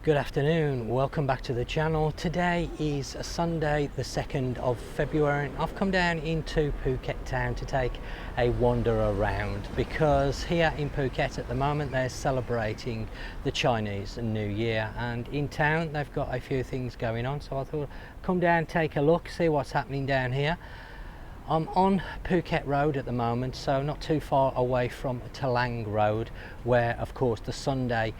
Good afternoon, welcome back to the channel. Today is a Sunday the 2nd of February. I've come down into Phuket town to take a wander around because here in Phuket at the moment they're celebrating the Chinese New Year, and in town they've got a few things going on, so I thought come down, take a look, see what's happening down here. I'm on Phuket Road at the moment, so not too far away from Thailand Road, where of course the Sunday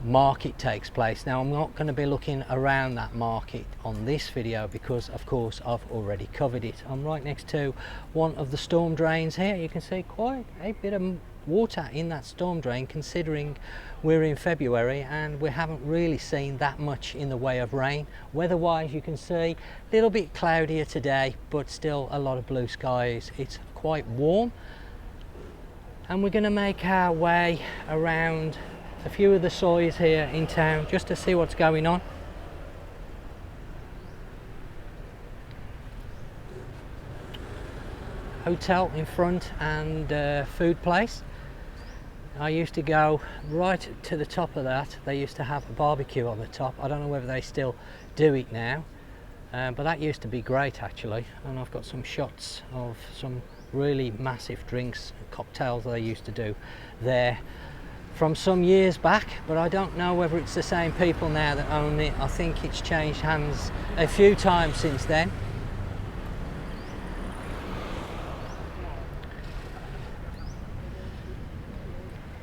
market takes place. Now I'm not going to be looking around that market on this video because of course I've already covered it. I'm right next to one of the storm drains here. You can see quite a bit of water in that storm drain considering we're in February and we haven't really seen that much in the way of rain. Weather-wise, you can see a little bit cloudier today, but still a lot of blue skies. It's quite warm, and we're going to make our way around a few of the chores here in town just to see what's going on. Hotel in front and food place. I used to go right to the top of that. They used to have a barbecue on the top. I don't know whether they still do it now, but that used to be great actually. And I've got some shots of some really massive drinks and cocktails they used to do there from some years back, but I don't know whether it's the same people now that own it. I think it's changed hands a few times since then.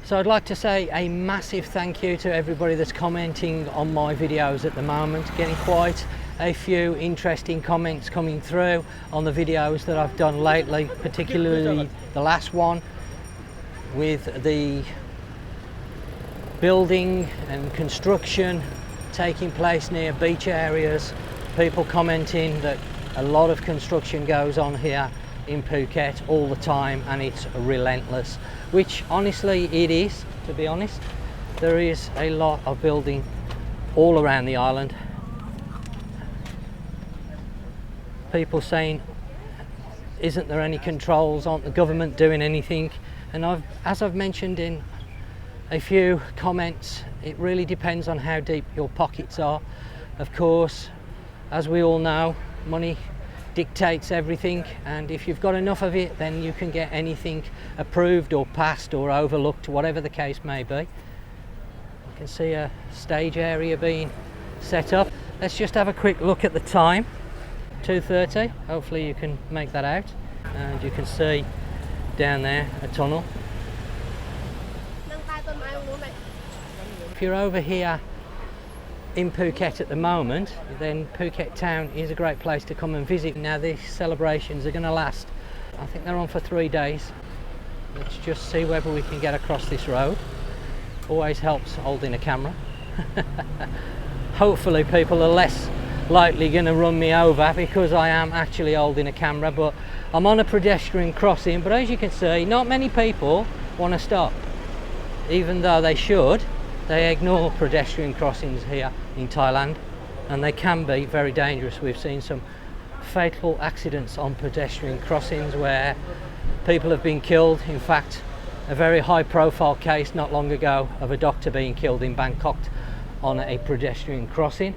So I'd like to say a massive thank you to everybody that's commenting on my videos at the moment. Getting quite a few interesting comments coming through on the videos that I've done lately, particularly the last one with the building and construction taking place near beach areas. People commenting that a lot of construction goes on here in Phuket all the time and it's relentless, which honestly it is, to be honest. There is a lot of building all around the island. People saying, isn't there any controls? Aren't the government doing anything? And as I've mentioned in a few comments, it really depends on how deep your pockets are. Of course, as we all know, money dictates everything, and if you've got enough of it, then you can get anything approved or passed or overlooked, whatever the case may be. You can see a stage area being set up. Let's just have a quick look at the time. 2:30. Hopefully you can make that out, and you can see down there a tunnel. If you're over here in Phuket at the moment, then Phuket town is a great place to come and visit. Now these celebrations are going to last, I think they're on for 3 days. Let's just see whether we can get across this road. Always helps holding a camera. Hopefully people are less likely going to run me over because I am actually holding a camera, but I'm on a pedestrian crossing, but as you can see, not many people want to stop, even though they should. They ignore pedestrian crossings here in Thailand, and they can be very dangerous. We've seen some fatal accidents on pedestrian crossings where people have been killed. In fact, a very high profile case not long ago of a doctor being killed in Bangkok on a pedestrian crossing.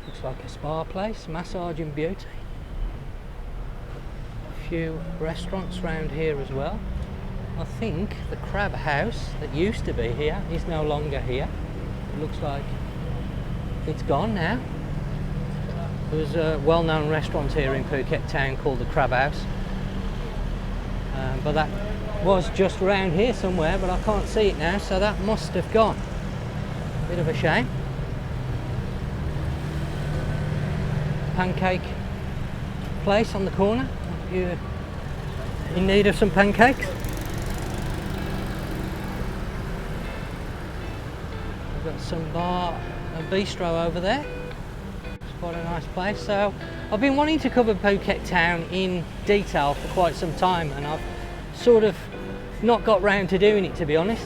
Looks like a spa place, massage and beauty. Few restaurants around here as well. I think the crab house that used to be here is no longer here. It looks like it's gone now. There was a well-known restaurant here in Phuket town called the Crab House, but that was just around here somewhere, but I can't see it now, so that must have gone. Bit of a shame. Pancake place on the corner. You're in need of some pancakes. We've got some bar and bistro over there. It's quite a nice place. So I've been wanting to cover Phuket town in detail for quite some time, and I've sort of not got round to doing it, to be honest.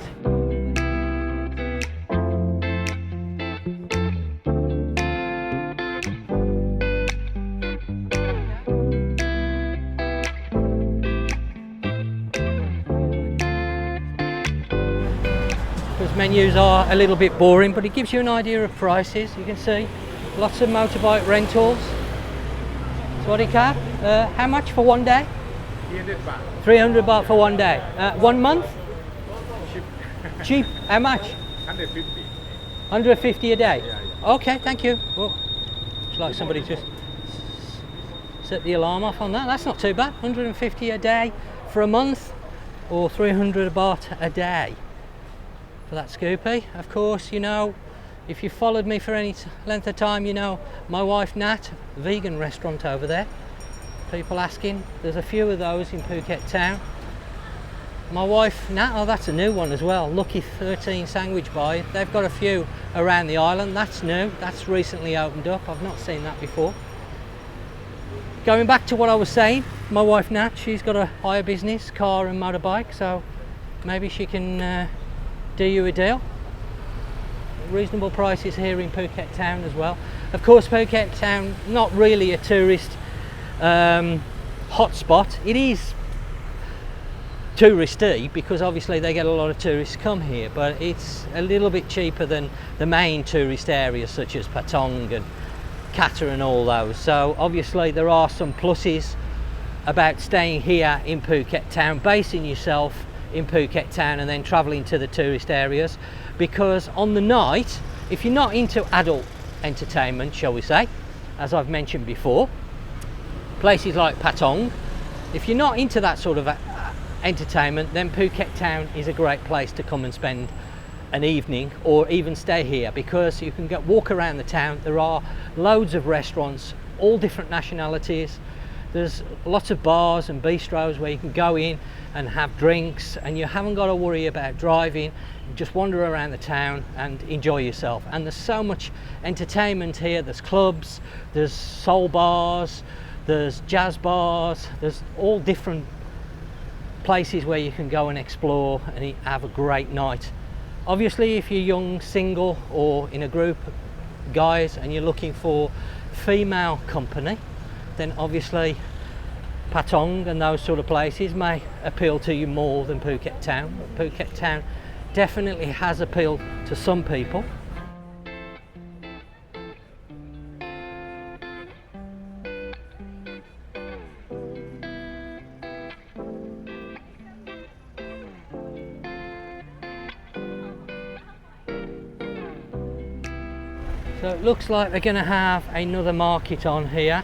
menus are a little bit boring, but it gives you an idea of prices. You can see lots of motorbike rentals. Sorry, car. How much for one day? 300 baht. 300 baht for one day. 1 month? Cheap. Cheap. How much? 150. 150 a day. Yeah. Okay, thank you. Well, it's like somebody just set the alarm off on that. That's not too bad. 150 a day for a month, or 300 baht a day for that scoopy. Of course, you know, if you followed me for any length of time, you know my wife Nat, vegan restaurant over there. People asking, there's a few of those in Phuket town. My wife Nat, oh, that's a new one as well. Lucky 13 sandwich bar. They've got a few around the island. That's new. That's recently opened up. I've not seen that before. Going back to what I was saying, my wife Nat, she's got a hire business, car and motorbike, so maybe she can do you a deal. Reasonable prices here in Phuket town as well. Of course, Phuket town, not really a tourist hotspot. It is touristy because obviously they get a lot of tourists come here, but it's a little bit cheaper than the main tourist areas such as Patong and Kata and all those. So obviously there are some pluses about staying here in Phuket town, basing yourself in Phuket town and then travelling to the tourist areas, because on the night, if you're not into adult entertainment, shall we say, as I've mentioned before, places like Patong, if you're not into that sort of entertainment, then Phuket town is a great place to come and spend an evening or even stay here, because you can walk around the town. There are loads of restaurants, all different nationalities. There's lots of bars and bistros where you can go in and have drinks, and you haven't got to worry about driving. You just wander around the town and enjoy yourself. And there's so much entertainment here. There's clubs, there's soul bars, there's jazz bars, there's all different places where you can go and explore and have a great night. Obviously, if you're young, single, or in a group of guys and you're looking for female company, then obviously Patong and those sort of places may appeal to you more than Phuket town. But Phuket town definitely has appealed to some people. So it looks like they're going to have another market on here.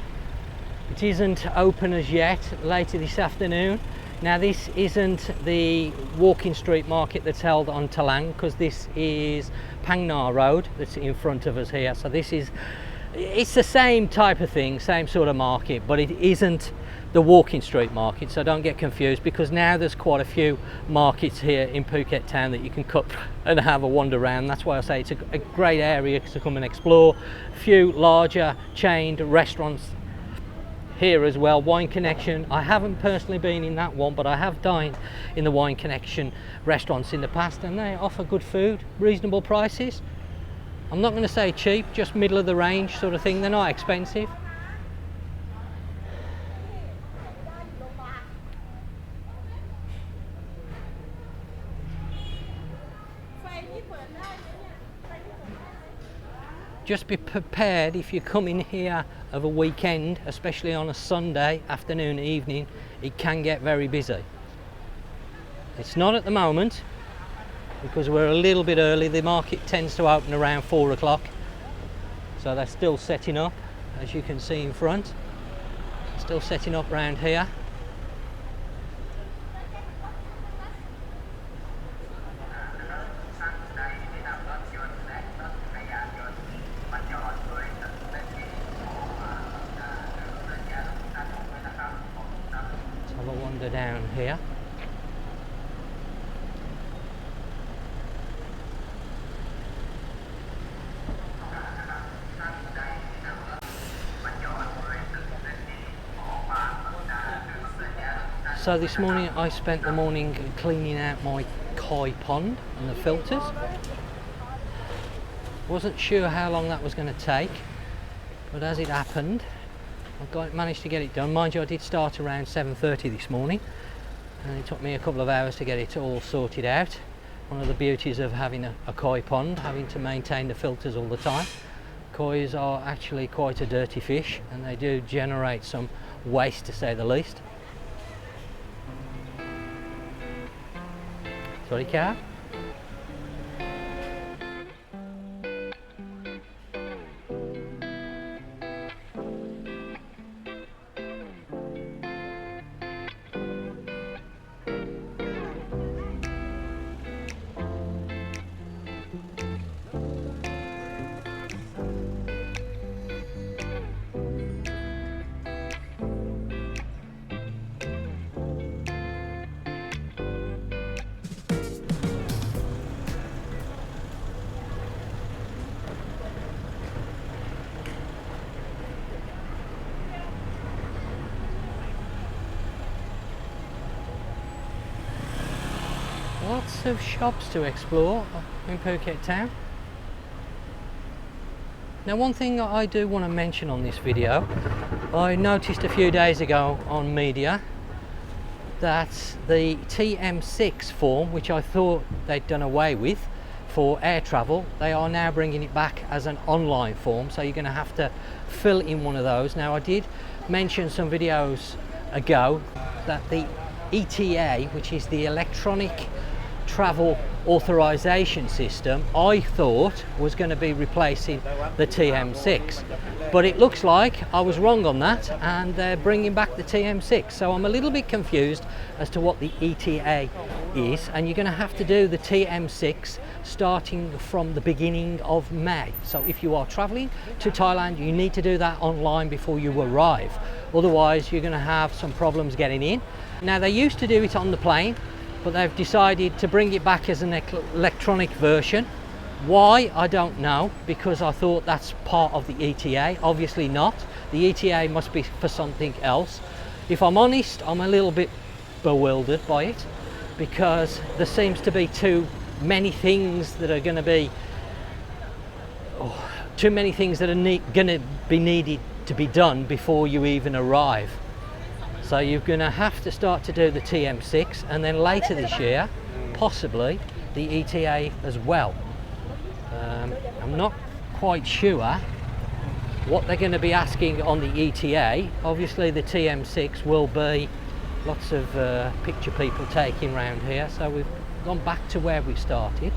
It isn't open as yet, later this afternoon. Now this isn't the walking street market that's held on Thailand, because this is Phangnga road that's in front of us here. So it's the same type of thing, same sort of market, but it isn't the walking street market, so don't get confused, because now there's quite a few markets here in Phuket town that you can cut and have a wander around. That's why I say it's a great area to come and explore. A few larger chained restaurants here as well. Wine Connection, I haven't personally been in that one, but I have dined in the Wine Connection restaurants in the past, and they offer good food, reasonable prices. I'm not going to say cheap, just middle of the range sort of thing. They're not expensive. Just be prepared if you come in here of a weekend, especially on a Sunday afternoon, evening, it can get very busy. It's not at the moment because we're a little bit early. The market tends to open around 4 o'clock, so they're still setting up, as you can see in front. Still setting up around here. Down here. So this morning I spent the morning cleaning out my koi pond and the filters. Wasn't sure how long that was going to take, but as it happened, managed to get it done. Mind you, I did start around 7:30 this morning, and it took me a couple of hours to get it all sorted out. one of the beauties of having a koi pond, having to maintain the filters all the time. Kois are actually quite a dirty fish, and they do generate some waste, to say the least. Sorry, car. Lots of shops to explore in Phuket town. Now, one thing I do want to mention on this video, I noticed a few days ago on media that the TM6 form, which I thought they'd done away with for air travel, they are now bringing it back as an online form, so you're going to have to fill in one of those. Now, I did mention some videos ago that the ETA, which is the electronic travel authorization system, I thought was going to be replacing the TM6, but it looks like I was wrong on that, and they're bringing back the TM6. So I'm a little bit confused as to what the ETA is, and you're going to have to do the TM6 starting from the beginning of May. So if you are traveling to Thailand, you need to do that online before you arrive, otherwise you're going to have some problems getting in. Now, they used to do it on the plane, but they've decided to bring it back as an electronic version. Why, I don't know, because I thought that's part of the ETA. Obviously not. The ETA must be for something else. If I'm honest, I'm a little bit bewildered by it, because there seems to be too many things that are going to be going to be needed to be done before you even arrive. So you're going to have to start to do the TM6, and then later this year, possibly the ETA as well. I'm not quite sure what they're going to be asking on the ETA. Obviously the TM6 will be lots of picture people taking around here, so we've gone back to where we started.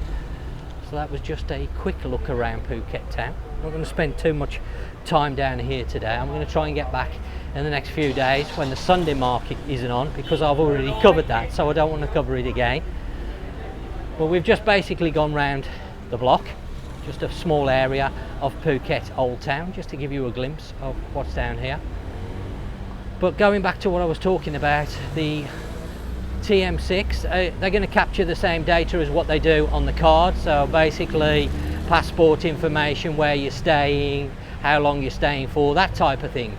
So that was just a quick look around Phuket town. I'm not going to spend too much time down here today. I'm going to try and get back in the next few days when the Sunday market isn't on, because I've already covered that, so I don't want to cover it again. But we've just basically gone round the block, just a small area of Phuket Old Town, just to give you a glimpse of what's down here. But going back to what I was talking about, the TM6, they're going to capture the same data as what they do on the card. So basically passport information, where you're staying, how long you're staying for, that type of thing.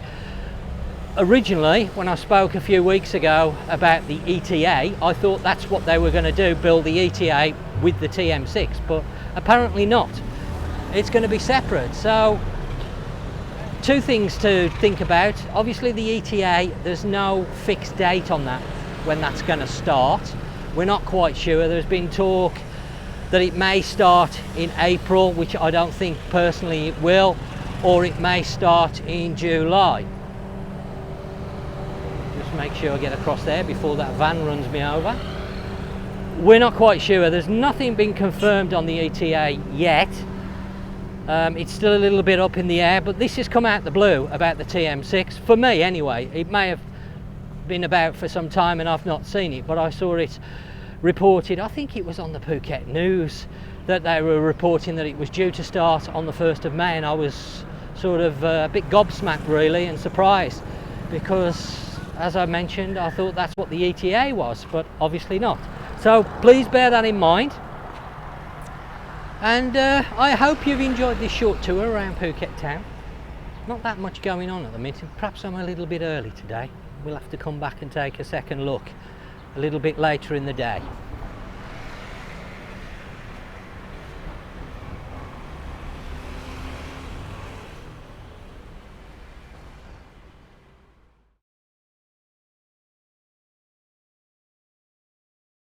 Originally, when I spoke a few weeks ago about the ETA, I thought that's what they were going to do, build the ETA with the TM6, but apparently not. It's going to be separate. So two things to think about. Obviously the ETA, there's no fixed date on that, when that's going to start. We're not quite sure. There's been talk that it may start in April, which I don't think personally it will, or it may start in July. Just make sure I get across there before that van runs me over. We're not quite sure. There's nothing been confirmed on the ETA yet. It's still a little bit up in the air, but this has come out the blue about the TM6, for me anyway. It may have been about for some time and I've not seen it, but I saw it reported, I think it was on the Phuket News, that they were reporting that it was due to start on the 1st of May, and I was sort of a bit gobsmacked really, and surprised, because as I mentioned, I thought that's what the ETA was, but obviously not. So please bear that in mind. And I hope you've enjoyed this short tour around Phuket town. Not that much going on at the minute. Perhaps I'm a little bit early today. We'll have to come back and take a second look a little bit later in the day.